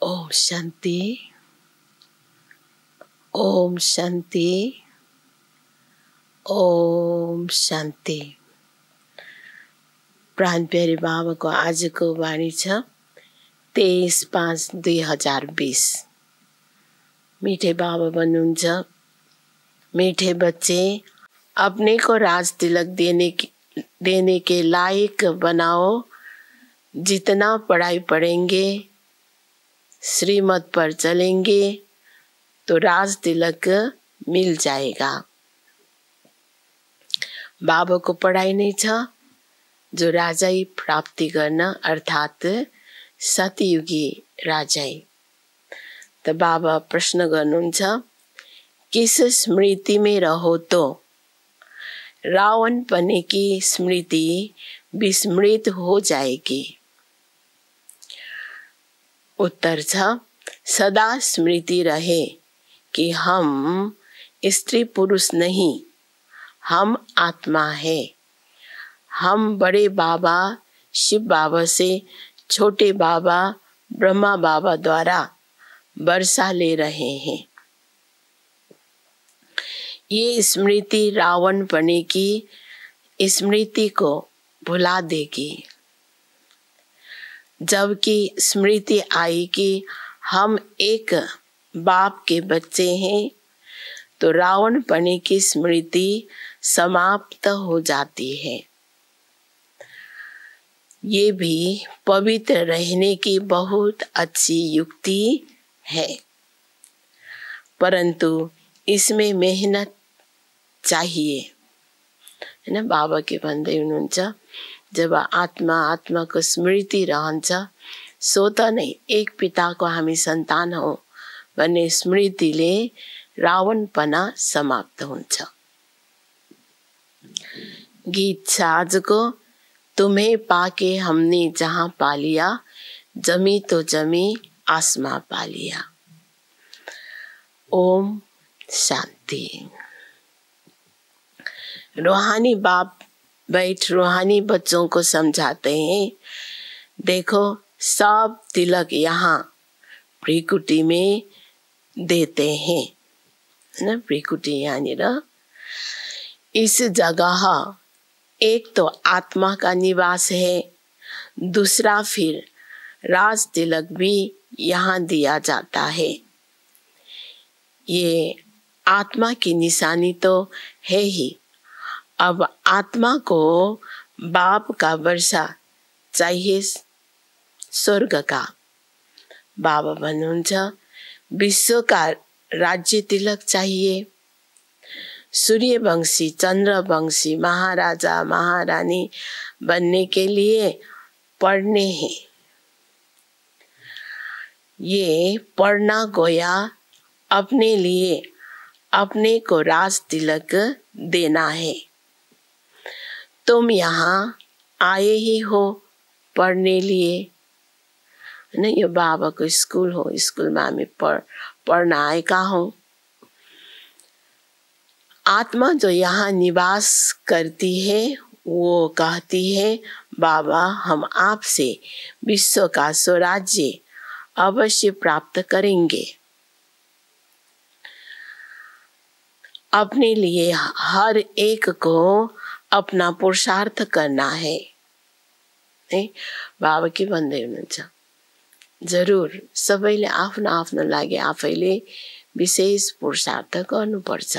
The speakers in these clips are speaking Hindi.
ओम शांति, ओम शांति, ओम शांति। प्राण प्यारे बाबा को आज को वाणी छ 23/5/2020। मीठे बाबा भन्नुहुन्छ, मीठे बच्चे अपने को राज तिलक देने के लायक बनाओ। जितना पढ़ाई पढ़ेंगे, श्रीमत पर चलेंगे तो राज तिलक मिल जाएगा। बाबा को पढ़ाई नहीं छ जो राजाई प्राप्ति गर्न अर्थात सतयुगी राजाई। त बाबा प्रश्न गर्नुहुन्छ, किस स्मृति में रहो तो रावण पने की स्मृति विस्मृत हो जाएगी। उत्तर छ, सदा स्मृति रहे कि हम स्त्री पुरुष नहीं, हम आत्मा है। हम बड़े बाबा शिव बाबा से छोटे बाबा ब्रह्मा बाबा द्वारा वर्षा ले रहे हैं। ये स्मृति रावण पने की स्मृति को भुला देगी। जबकि स्मृति आई कि हम एक बाप के बच्चे हैं तो रावण पने की स्मृति समाप्त हो जाती है। ये भी पवित्र रहने की बहुत अच्छी युक्ति है, परंतु इसमें मेहनत चाहिए, है ना। बाबा के भन्दै हुनुहुन्छ, जब आत्मा को स्मृति रहन्छ सो त नै एक पिता को हामी सन्तान हौ भन्ने स्मृतिले रावणपना समाप्त हुन्छ। गीत छ आजको, तुम्हें पाके हमने जहाँ पालिया, जमी तो जमी आसमा पालिया। ओम शांति। रूहानी बाप बैठ रूहानी बच्चों को समझाते हैं, देखो सब तिलक यहाँ भ्रिकुटी में देते हैं, ना। भ्रिकुटी यानीर इस जगह एक तो आत्मा का निवास है, दूसरा फिर राज तिलक भी यहाँ दिया जाता है। ये आत्मा की निशानी तो है ही। अब आत्मा को बाप का वर्षा चाहिए, स्वर्ग का। बाबा भन्नुहुन्छ, विश्व का राज्य तिलक चाहिए। सूर्यवंशी चंद्रवंशी महाराजा महारानी बनने के लिए पढ़ने हैं। ये पढ़ना गोया अपने लिए अपने को राज तिलक देना है। तुम यहाँ आए ही हो पढ़ने लिए, है ना। यो बाबा को स्कूल हो, स्कूल में हामी पढ़ना आएका हूँ। आत्मा जो यहाँ निवास करती है वो कहती है, बाबा हम आपसे विश्व का स्वराज्य अवश्य प्राप्त करेंगे। अपने लिए हर एक को अपना पुरुषार्थ करना है। बाबा के भन्दै हुनुहुन्छ, जरूर सबैले आफ्नो आफ्नो लागि आफैले विशेष पुरुषार्थ गर्नुपर्छ।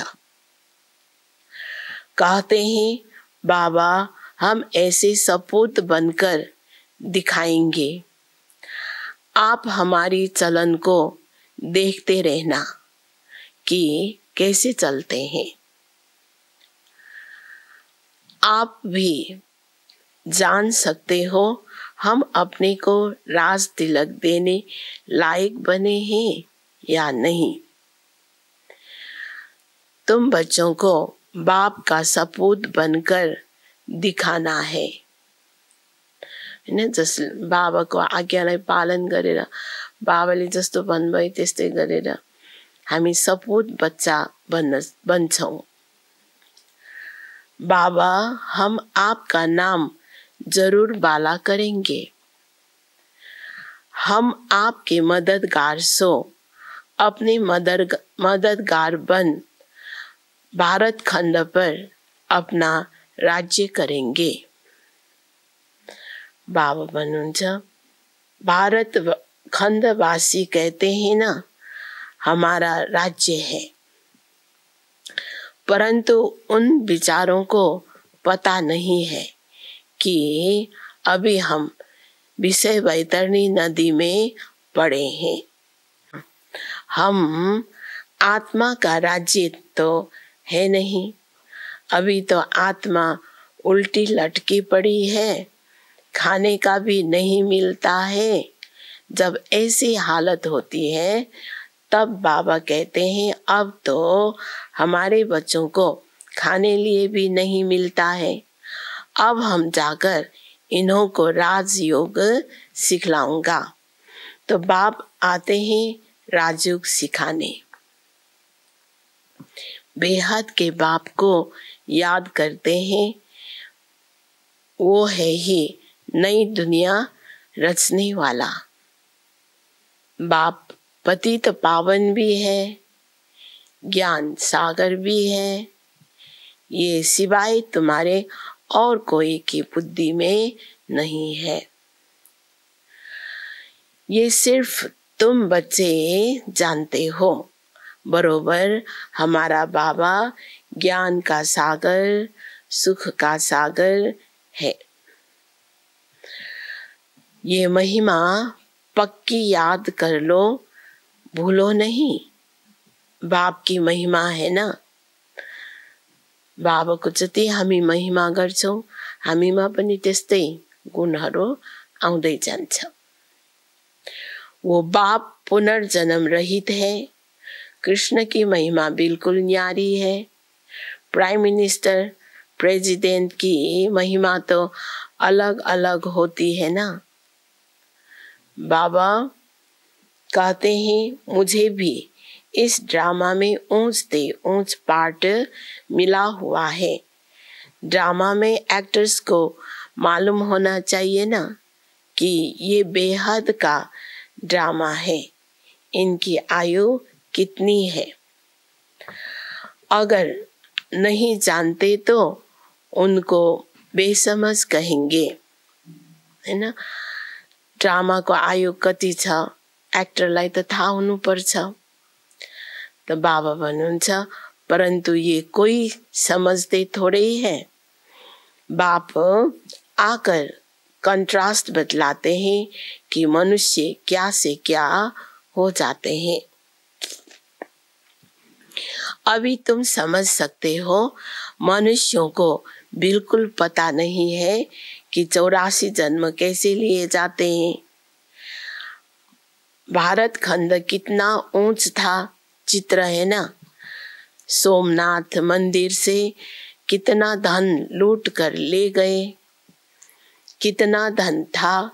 कहते हैं, बाबा हम ऐसे सपूत बनकर दिखाएंगे, आप हमारी चलन को देखते रहना कि कैसे चलते हैं। आप भी जान सकते हो हम अपने को राज तिलक देने लायक बने हैं या नहीं। तुम बच्चों को बाप का सपूत बनकर दिखाना है, जस बाबा को आज्ञालाई पालन गरेर बाबाले जस्तो भन्नुभयो त्यस्तै गरेर हामी सपूत बच्चा बन्छौं। बाबा हम आपका नाम जरूर बाला करेंगे। हम आपके मददगार सो अपने मददगार बन भारत खंड पर अपना राज्य करेंगे। बाबा भन्नुहुन्छ भारत खंडवासी कहते हैं ना हमारा राज्य है, परंतु उन विचारों को पता नहीं है कि अभी हम विषय वैतरणी नदी में पड़े हैं। हम आत्मा का राज्य तो है नहीं, अभी तो आत्मा उल्टी लटकी पड़ी है, खाने का भी नहीं मिलता है। जब ऐसी हालत होती है तब बाबा कहते हैं अब तो हमारे बच्चों को खाने लिए भी नहीं मिलता है, अब हम जाकर इन्हों को राजयोग सिखलाऊंगा। तो बाप आते हैं राजयोग सिखाने। बेहद के बाप को याद करते हैं, वो है ही नई दुनिया रचने वाला। बाप पतित पावन भी है, ज्ञान सागर भी है, ये सिवाय तुम्हारे और कोई की बुद्धि में नहीं है। ये सिर्फ तुम बच्चे जानते हो। बरोबर हमारा बाबा ज्ञान का सागर, सुख का सागर है। ये महिमा पक्की याद कर लो, भूलो नहीं। बाप की महिमा है ना, बाबाको जति हामी महिमा गर्छौं हामीमा पनि त्यस्तै गुणहरू आउँदै जान्छ। वो बाप पुनर्जन्म रहित है। कृष्ण की महिमा बिल्कुल न्यारी है। प्राइम मिनिस्टर, प्रेसिडेंट की महिमा तो अलग अलग होती है ना। बाबा कहते हैं मुझे भी इस ड्रामा में ऊंच से ऊंच पार्ट मिला हुआ है। ड्रामा में एक्टर्स को मालूम होना चाहिए ना कि ये बेहद का ड्रामा है, इनकी आयु कितनी है। अगर नहीं जानते तो उनको बेसमझ कहेंगे, है ना। ड्रामा को आयु कति छ एक्टरलाई त थाहा हुनुपर्छ। तो बाबा भन्नुहुन्छ परंतु ये कोई समझते थोड़े ही है। बाप आकर कंट्रास्ट बतलाते हैं कि मनुष्य क्या से क्या हो जाते हैं। अभी तुम समझ सकते हो, मनुष्यों को बिल्कुल पता नहीं है कि 84 जन्म कैसे लिए जाते हैं। भारत खंड कितना ऊंच था, चित्र है ना। सोमनाथ मंदिर से कितना धन लूट कर ले गए, कितना धन था।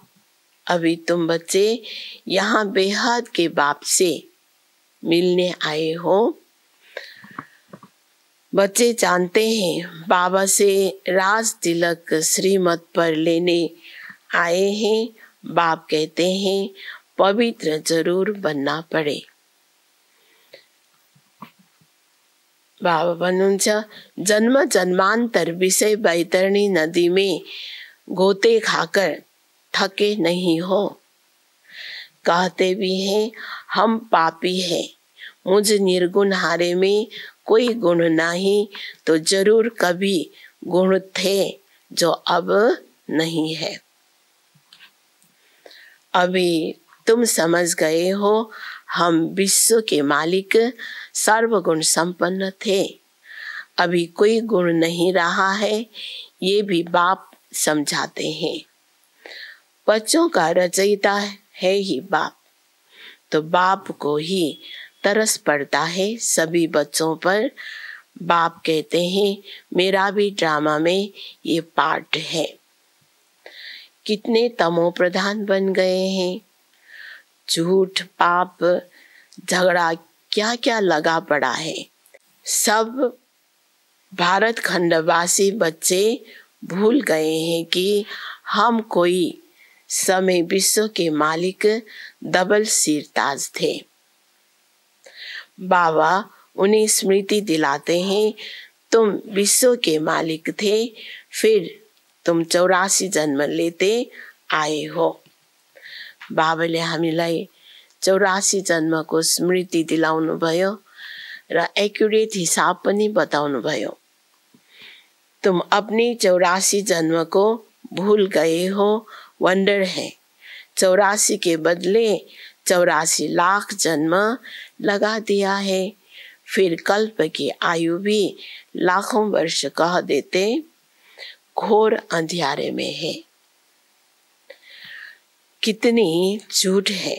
अभी तुम बच्चे यहाँ बेहद के बाप से मिलने आए हो। बच्चे जानते हैं बाबा से राज तिलक श्रीमत पर लेने आए हैं। बाप कहते हैं पवित्र जरूर बनना पड़े। बाबा भन्नुहुन्छ जन्म जन्मांतर विषय वैतरणी नदी में गोते खाकर थके नहीं हो। कहते भी हैं हम पापी हैं, मुझ निर्गुण हारे में कोई गुण नहीं, तो जरूर कभी गुण थे जो अब नहीं है। अभी तुम समझ गए हो हम विश्व के मालिक सर्वगुण संपन्न थे, अभी कोई गुण नहीं रहा है, ये भी बाप समझाते हैं। बच्चों का रचयिता है ही बाप, तो बाप को ही तरस पड़ता है सभी बच्चों पर। बाप कहते हैं मेरा भी ड्रामा में ये पार्ट है। कितने तमो प्रधान बन गए हैं, झूठ पाप झगड़ा क्या क्या लगा पड़ा है। सब भारत खंडवासी बच्चे भूल गए हैं कि हम कोई समय विश्व के मालिक डबल सिरताज थे। बाबा उन्हें स्मृति दिलाते हैं, तुम विश्व के मालिक थे, फिर तुम 84 जन्म लेते आए हो। बाबाले हामीलाई 84 जन्मको स्मृति दिलाउनु भयो र एक्युरेट हिसाब पनि बताउनु भयो। तुम अपने 84 जन्म को भूल गए हो, वंडर है। 84 के बदले 84 लाख जन्म लगा दिया है। फिर कल्प की आयु भी लाखों वर्ष कह देते, घोर अंधियारे में है। कितनी झूठ है।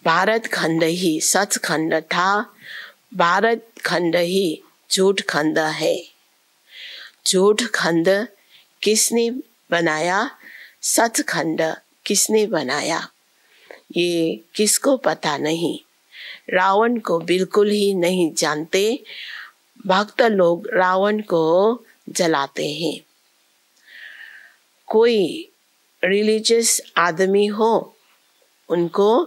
भारत खंड ही सचखंड था, भारत खंड ही झूठ खंड है। झूठ खंड किसने बनाया, सचखंड किसने बनाया, ये किसको पता नहीं। रावण को बिल्कुल ही नहीं जानते। भक्त लोग रावण को जलाते हैं। कोई रिलीजियस आदमी हो, उनको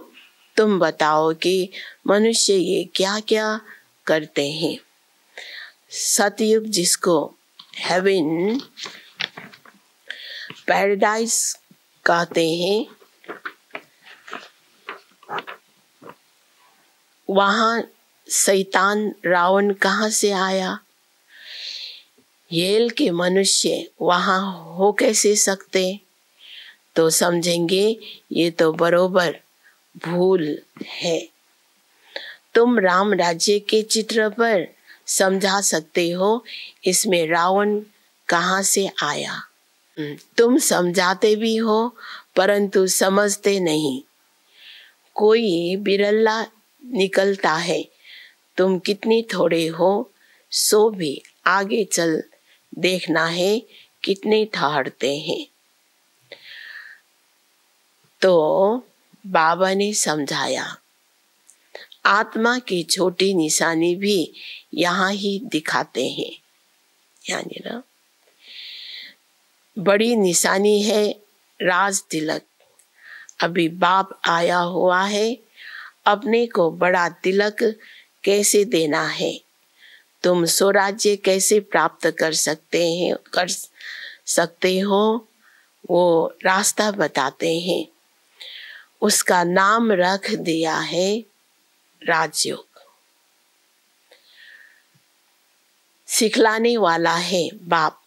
तुम बताओ कि मनुष्य ये क्या क्या करते हैं। सतयुग जिसको हेवन पैराडाइज कहते हैं, वहां शैतान रावण कहाँ से आया। येल के मनुष्य वहां हो कैसे सकते। तो समझेंगे ये तो बरोबर भूल है। तुम राम राज्य के चित्र पर समझा सकते हो, इसमें रावण कहाँ से आया। तुम समझाते भी हो परंतु समझते नहीं। कोई बिरला निकलता है, तुम कितनी थोड़े हो, सो भी आगे चल देखना है कितने ठहरते हैं। तो बाबा ने समझाया, आत्मा की छोटी निशानी भी यहाँ ही दिखाते हैं। यानी ना बड़ी निशानी है राज तिलक। अभी बाप आया हुआ है, अपने को बड़ा तिलक कैसे देना है, तुम स्वराज्य कैसे प्राप्त कर सकते हो, वो रास्ता बताते हैं। उसका नाम रख दिया है राजयोग। सिखलाने वाला है बाप।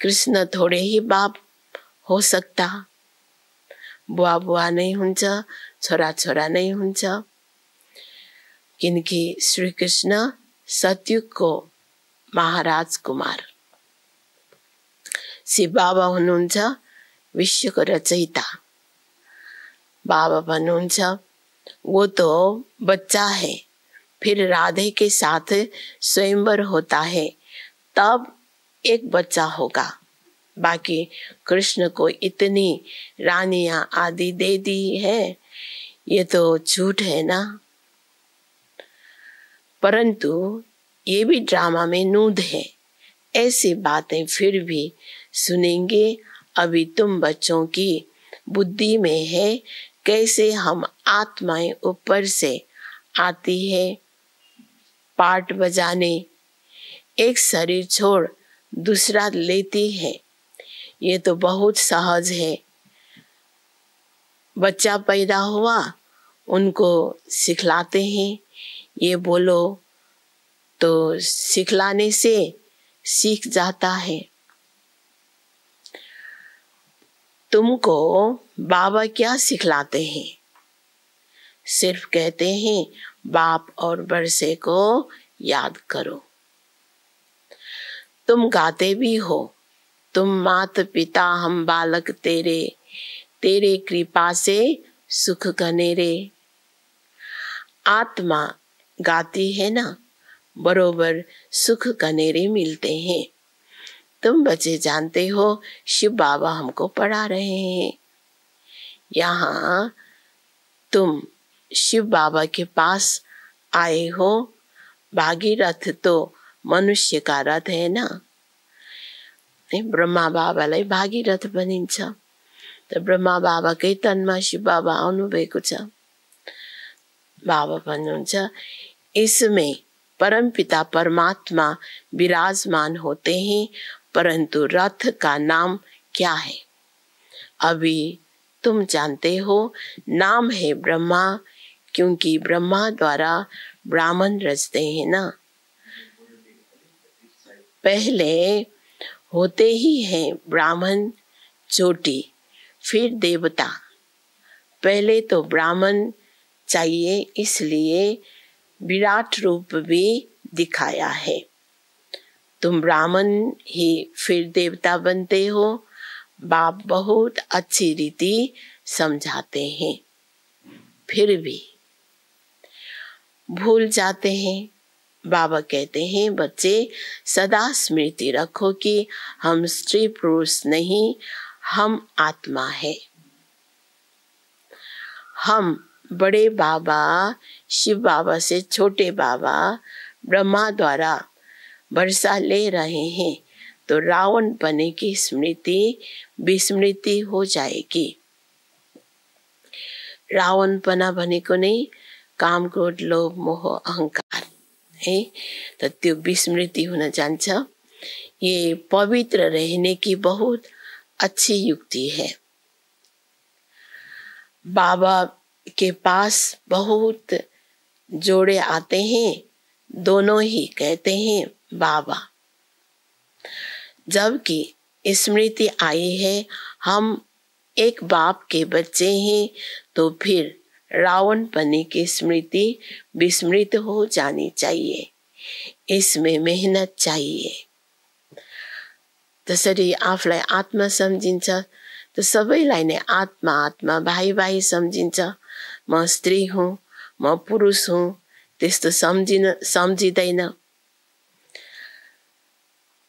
कृष्ण थोड़े ही बाप हो सकता। बुआ बुआ नहीं हुन्छ, छोरा छोरा नहीं हुन्छ। किनकि श्री कृष्ण सतयुग को महाराज कुमार, शिव बाबा हुनुहुन्छ विश्वको रचयिता। बाबा भन्नुहुन्छ वो तो बच्चा है, फिर राधे के साथ स्वयंवर होता है, तब एक बच्चा होगा। बाकी कृष्ण को इतनी रानियां आदि दे दी है, ये तो झूठ है ना। परंतु ये भी ड्रामा में नूद है। ऐसी बातें फिर भी सुनेंगे। अभी तुम बच्चों की बुद्धि में है कैसे हम आत्माएं ऊपर से आती है पार्ट बजाने, एक शरीर छोड़ दूसरा लेती है। ये तो बहुत सहज है। बच्चा पैदा हुआ, उनको सिखलाते हैं, ये बोलो, तो सिखलाने से सीख जाता है। तुमको बाबा क्या सिखलाते हैं, सिर्फ कहते हैं बाप और बरसे को याद करो। तुम गाते भी हो, तुम मात पिता हम बालक तेरे, तेरे कृपा से सुख घनेरे। आत्मा गाती है ना, बरोबर सुख घनेरे मिलते हैं। तुम बच्चे जानते हो शिव बाबा हमको पढ़ा रहे हैं। यहाँ तुम शिव बाबा के पास आए हो। भागीरथ तो मनुष्य का रथ है ना। ब्रह्मा बाबालाई भागीरथ भनिन्छ। त ब्रह्मा बाबाकै तनमा शिव बाबा आउनु भएको छ। बाबा भन्नुहुन्छ इसमें परमपिता परमात्मा विराजमान होते हैं, परंतु रथ का नाम क्या है? अभी तुम जानते हो, नाम है ब्रह्मा, क्योंकि ब्रह्मा द्वारा ब्राह्मण रचते हैं ना। पहले होते ही हैं ब्राह्मण चोटी, फिर देवता। पहले तो ब्राह्मण चाहिए, इसलिए विराट रूप भी दिखाया है। तुम ब्राह्मण ही फिर देवता बनते हो। बाप बहुत अच्छी रीति समझाते हैं, फिर भी भूल जाते हैं। बाबा कहते हैं बच्चे सदा स्मृति रखो कि हम स्त्री पुरुष नहीं, हम आत्मा है। हम बड़े बाबा शिव बाबा से छोटे बाबा ब्रह्मा द्वारा वर्षा ले रहे हैं, तो रावण बने की स्मृति विस्मृति हो जाएगी। रावण पना भनेको नै काम क्रोध लोभ मोह अहंकार है, तो त्यो विस्मृति हुन जान्छ। ये पवित्र रहने की बहुत अच्छी युक्ति है। बाबा के पास बहुत जोड़े आते हैं, दोनों ही कहते हैं बाबा। जबकि स्मृति आई है हम एक बाप के बच्चे हैं, तो फिर रावण पने की स्मृति विस्मृत हो जानी चाहिए। इसमें मेहनत चाहिए। त्यसरी आफूलाई आत्मा सम्झिन्छ त सबैलाई नै आत्मा आत्मा भाइ भाइ सम्झिन्छ। म स्त्री हुँ, म पुरुष हुँ, त्यस्तो सम्झिँदैन।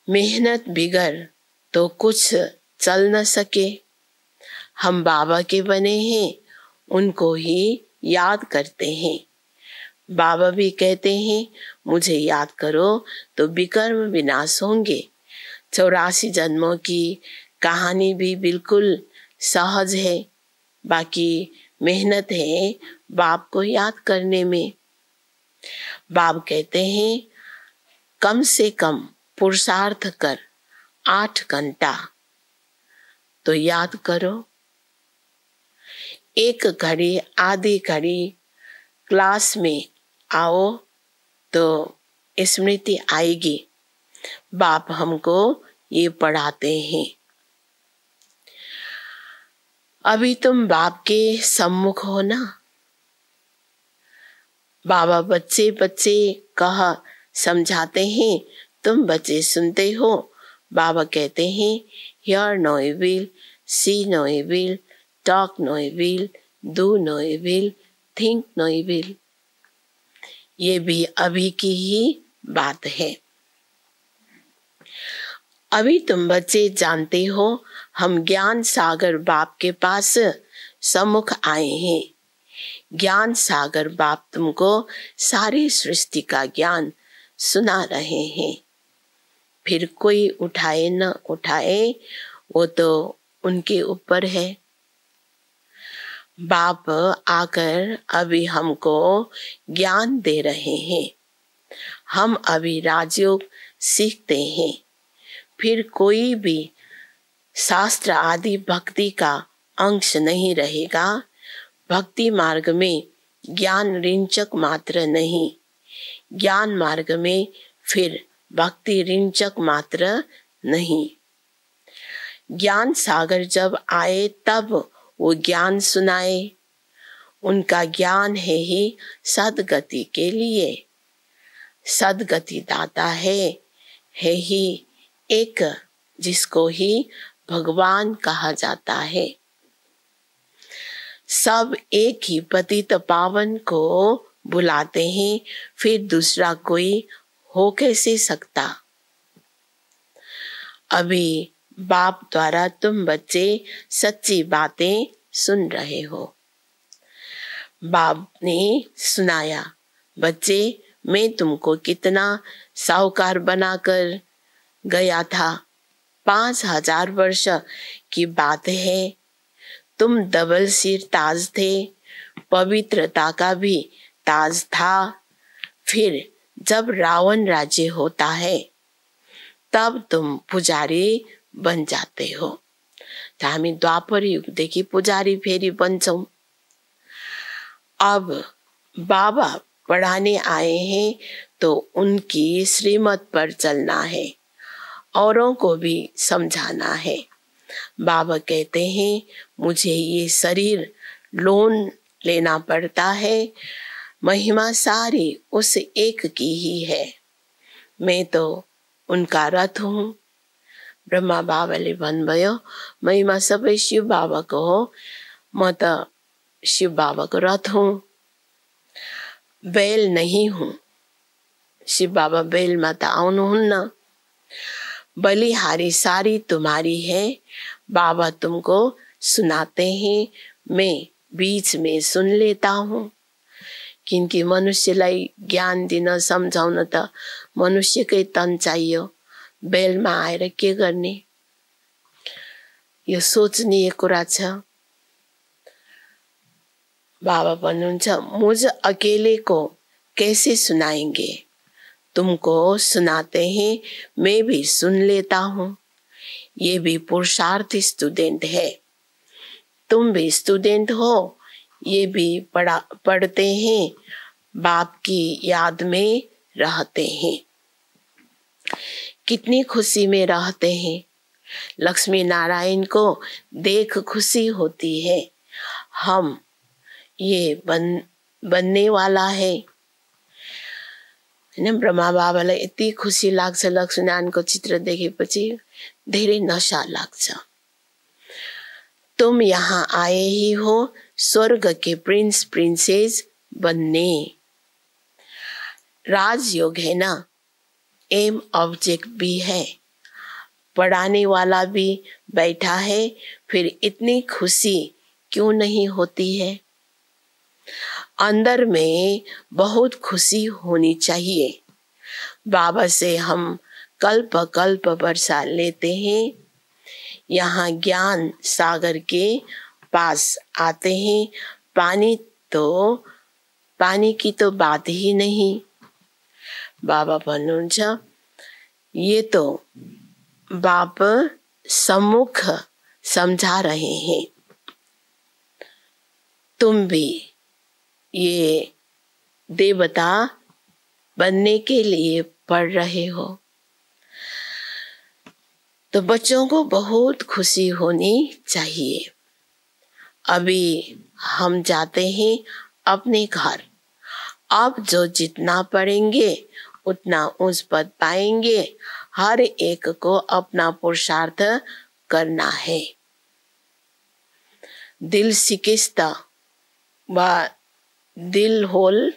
मेहनत बिगर तो कुछ चल न सके। हम बाबा के बने हैं, उनको ही याद करते हैं। बाबा भी कहते हैं मुझे याद करो तो विकर्म विनाश होंगे। 84 जन्मों की कहानी भी बिल्कुल सहज है, बाकी मेहनत है बाप को याद करने में। बाप कहते हैं कम से कम पुरुषार्थ कर 8 घंटा तो याद करो। 1 घड़ी आधी घड़ी क्लास में आओ तो स्मृति आएगी। बाप हमको ये पढ़ाते हैं। अभी तुम बाप के सम्मुख हो ना। बाबा बच्चे बच्चे कह समझाते हैं, तुम बच्चे सुनते हो। बाबा कहते हैं hear no evil, see no evil, talk no evil, do no evil, think no evil। ये भी अभी की ही बात है। अभी तुम बच्चे जानते हो हम ज्ञान सागर बाप के पास सम्मुख आए हैं। ज्ञान सागर बाप तुमको सारी सृष्टि का ज्ञान सुना रहे हैं। फिर कोई उठाए न उठाए वो तो उनके ऊपर है। बाप आकर अभी हमको ज्ञान दे रहे हैं। हम अभी राजयोग सीखते हैं। फिर कोई भी शास्त्र आदि भक्ति का अंश नहीं रहेगा। भक्ति मार्ग में ज्ञान रिंचक मात्र नहीं, ज्ञान मार्ग में फिर भक्ति रिंचक मात्र नहीं। ज्ञान सागर जब आए तब वो ज्ञान सुनाए। उनका ज्ञान है ही सदगति के लिए। सदगति दाता है ही एक, जिसको ही भगवान कहा जाता है। सब एक ही पतित पावन को बुलाते हैं, फिर दूसरा कोई हो कैसे सकता। अभी बाप द्वारा तुम बच्चे सच्ची बातें सुन रहे हो। बाप ने सुनाया, बच्चे मैं तुमको कितना साहूकार बनाकर गया था, 5000 वर्ष की बात है। तुम डबल सिर ताज थे, पवित्रता का भी ताज था। फिर जब रावण राज्य होता है तब तुम पुजारी बन जाते हो। हामी द्वापर युगदेखि पुजारी फेरि बन्छौं। अब बाबा पढ़ाने आए हैं तो उनकी श्रीमत पर चलना है, औरों को भी समझाना है। बाबा कहते हैं मुझे ये शरीर लोन लेना पड़ता है, महिमा सारी उस एक की ही है, मैं तो उनका रथ हूँ। ब्रह्मा बाबाले भन्नुभयो महिमा सबै शिव बाबाको हो, म त शिव बाबाको रथ हूँ, बैल नहीं हूँ। शिव बाबा बैलमा त आउनुहुन्न। बलिहारी सारी तुम्हारी है, बाबा तुमको सुनाते हैं, मैं बीच में सुन लेता हूँ। किनकि मनुष्यलाई ज्ञान दिन सम्झाउन त मनुष्यकै तन चाहियो, बैलमा आएर के गर्ने? यो सोचनीय कुरा छ। बाबा भन्नुहुन्छ मुझ अकेले को कैसे सुनाएंगे, तुमको सुनाते हैं, मैं भी सुन लेता हूँ। ये भी पुरुषार्थ स्टूडेंट है, तुम भी स्टूडेंट हो, ये भी पढ़ते हैं, बाप की याद में रहते हैं। कितनी खुशी में रहते हैं। लक्ष्मी नारायण को देख खुशी होती है। हम ये बनने वाला है। ब्रह्मा बाबालाई यति खुसी लाग्छ लक्ष्मीनारायणको चित्र देखेपछि, धेरै नशा लाग्छ। तुम यहाँ आए ही हो स्वर्ग के प्रिंस प्रिंसेस बनने। राजयोग है ना, एम ऑब्जेक्ट भी है, पढ़ाने वाला भी बैठा है, फिर इतनी खुशी क्यों नहीं होती है? अंदर में बहुत खुशी होनी चाहिए। बाबा से हम कल्प कल्प वर्षा लेते हैं, यहाँ ज्ञान सागर के पास आते हैं। पानी की तो बात ही नहीं। बाबा भन्नुहुन्छ ये तो बाप सम्मुख समझा रहे हैं, तुम भी ये देवता बनने के लिए पढ़ रहे हो। तो बच्चों को बहुत खुशी होनी चाहिए। अभी हम जाते हैं अपने घर। अब जो जितना पढ़ेंगे उतना उस पद पाएंगे। हर एक को अपना पुरुषार्थ करना है। दिल शिकिस्त व दिल होल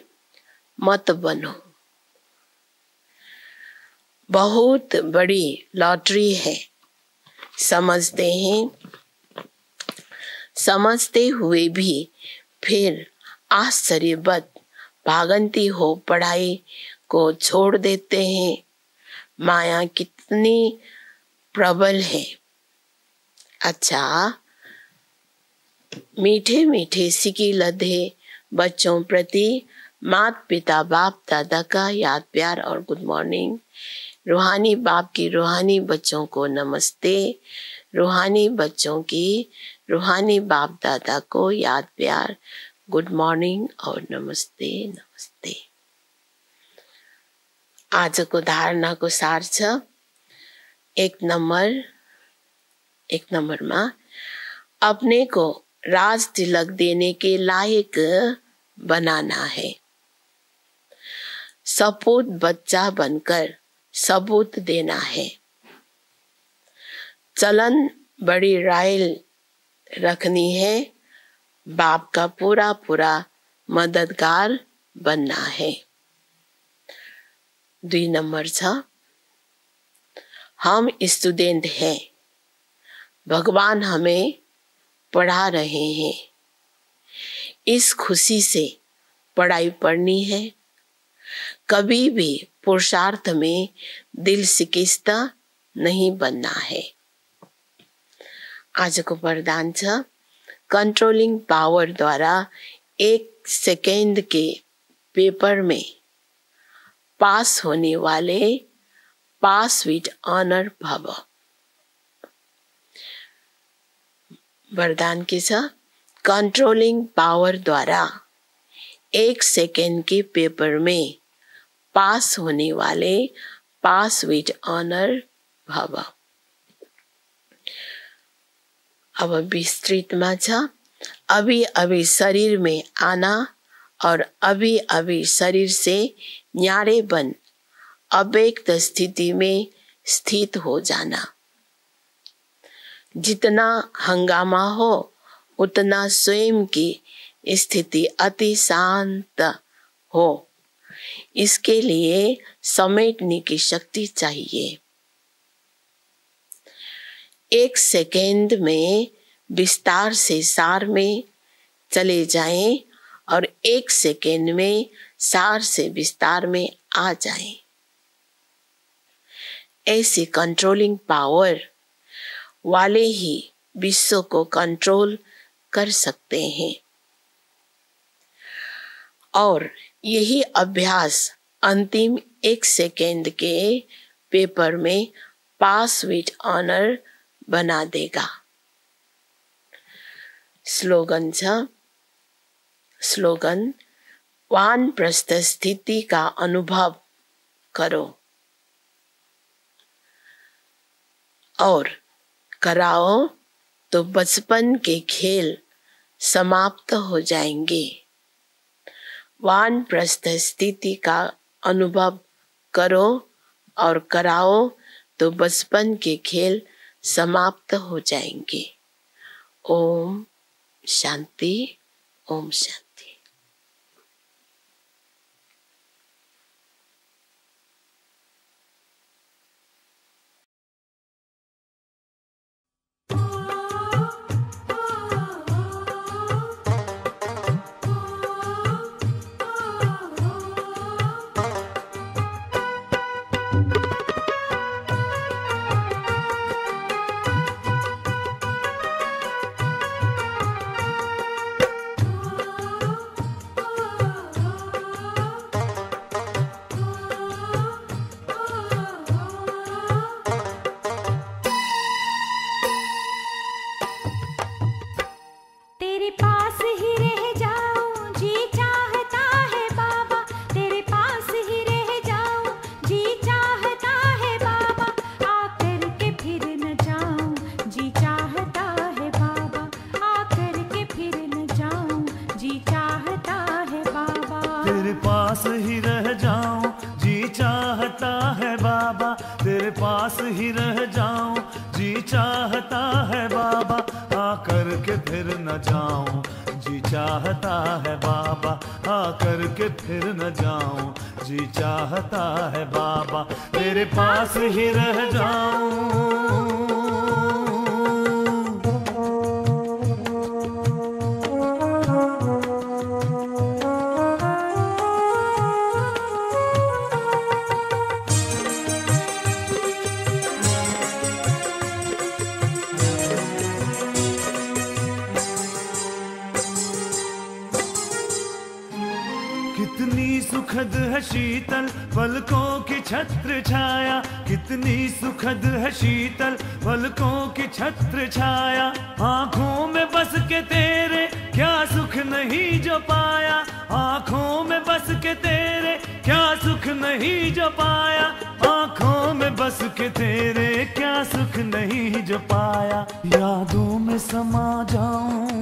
मत बनो। बहुत बड़ी लॉटरी है, समझते हैं, समझते हुए भी फिर आश्चर्यवत भागंती हो पढ़ाई को छोड़ देते हैं। माया कितनी प्रबल है। अच्छा, मीठे मीठे सिकी लधे बच्चों प्रति माता पिता बाप दादा का याद प्यार और गुड मॉर्निंग। रूहानी बाप की रूहानी बच्चों को नमस्ते। रूहानी बच्चों की रूहानी बाप दादा को याद प्यार, गुड मॉर्निंग और नमस्ते नमस्ते। आज को धारणा को सार छ। एक नंबर में अपने को राज तिलक देने के लायक बनाना है। सपूत बच्चा बनकर सबूत देना है। चलन बड़ी रायल रखनी है। बाप का पूरा पूरा मददगार बनना है। 2 नंबर छ, हम स्टूडेंट हैं, भगवान हमें पढ़ा रहे हैं। इस खुशी से पढ़ाई पढ़नी है। कभी भी पुरुषार्थ में दिल शिकिस्त नहीं बनना है। आजको वरदान छ कंट्रोलिंग पावर द्वारा 1 सेकेंड के पेपर में पास होने वाले पास विथ ऑनर भव। वरदान के छ कंट्रोलिंग पावर द्वारा 1 सेकेंड के पेपर में पास होने वाले पास विथ ऑनर भव। अब विस्तृत में छ अभी अभी शरीर में आना और अभी अभी शरीर से न्यारे बन अव्यक्त स्थिति में स्थित हो जाना। जितना हंगामा हो उतना स्वयं की स्थिति अति शांत हो, इसके लिए समेटने की शक्ति चाहिए। 1 सेकेंड में विस्तार से सार में चले जाएं और 1 सेकेंड में सार से विस्तार में आ जाएं। ऐसी कंट्रोलिंग पावर वाले ही विश्व को कंट्रोल कर सकते हैं और यही अभ्यास अंतिम 1 सेकेंड के पेपर में पास विथ ऑनर बना देगा। स्लोगन छ स्लोगन वानप्रस्थ स्थिति का अनुभव करो और कराओ तो बचपन के खेल समाप्त हो जाएंगे। वानप्रस्थ स्थिति का अनुभव करो और कराओ तो बचपन के खेल समाप्त हो जाएंगे। ओम शांति, ओम शांति। तेरे पास ही रह जाऊं जी चाहता है बाबा, तेरे पास ही रह जाऊं जी चाहता है बाबा, आकर के फिर न जाऊं जी चाहता है बाबा, आकर के फिर न जाऊं जी चाहता है बाबा, तेरे पास ही रह जाऊं। कितनी सुखद है शीतल पलकों की छत्र छाया, कितनी सुखद है शीतल पलकों की छत्र छाया, आँखों में बस के तेरे क्या सुख नहीं जो पाया, आँखों में बस के तेरे क्या सुख नहीं जो पाया, आँखों में बस के तेरे क्या सुख नहीं जो पाया, यादों में समा जाऊं,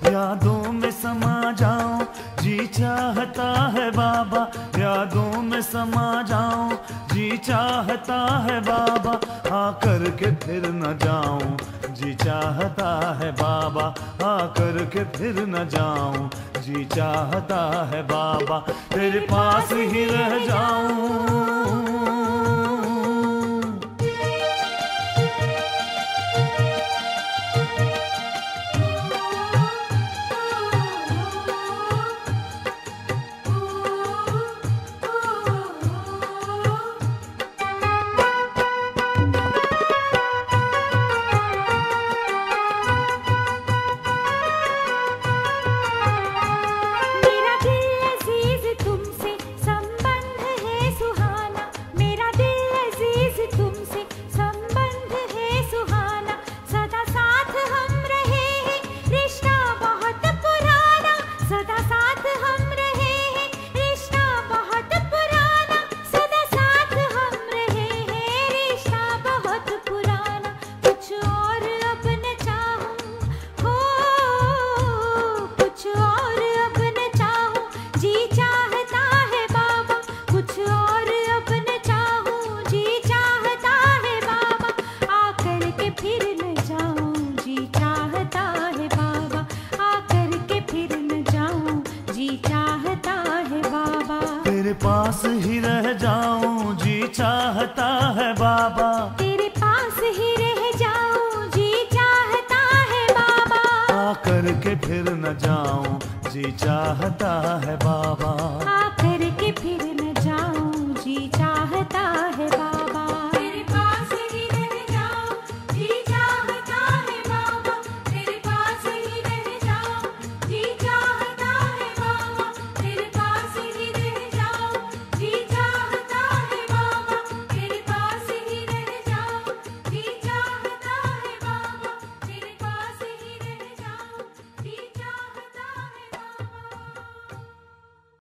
यादों में समा जाऊं जी चाहता है बाबा, यादों में समा जाऊं जी चाहता है बाबा, आकर के फिर न जाऊं जी चाहता है बाबा, आकर के फिर न जाऊं जी चाहता है बाबा, तेरे पास ही रह जाऊं। पास ही रह जाऊं जी चाहता है बाबा, तेरे पास ही रह जाऊं जी चाहता है बाबा, आकर के फिर न जाऊं जी चाहता है बाबा, आकर के फिर न जाऊं जी चाहता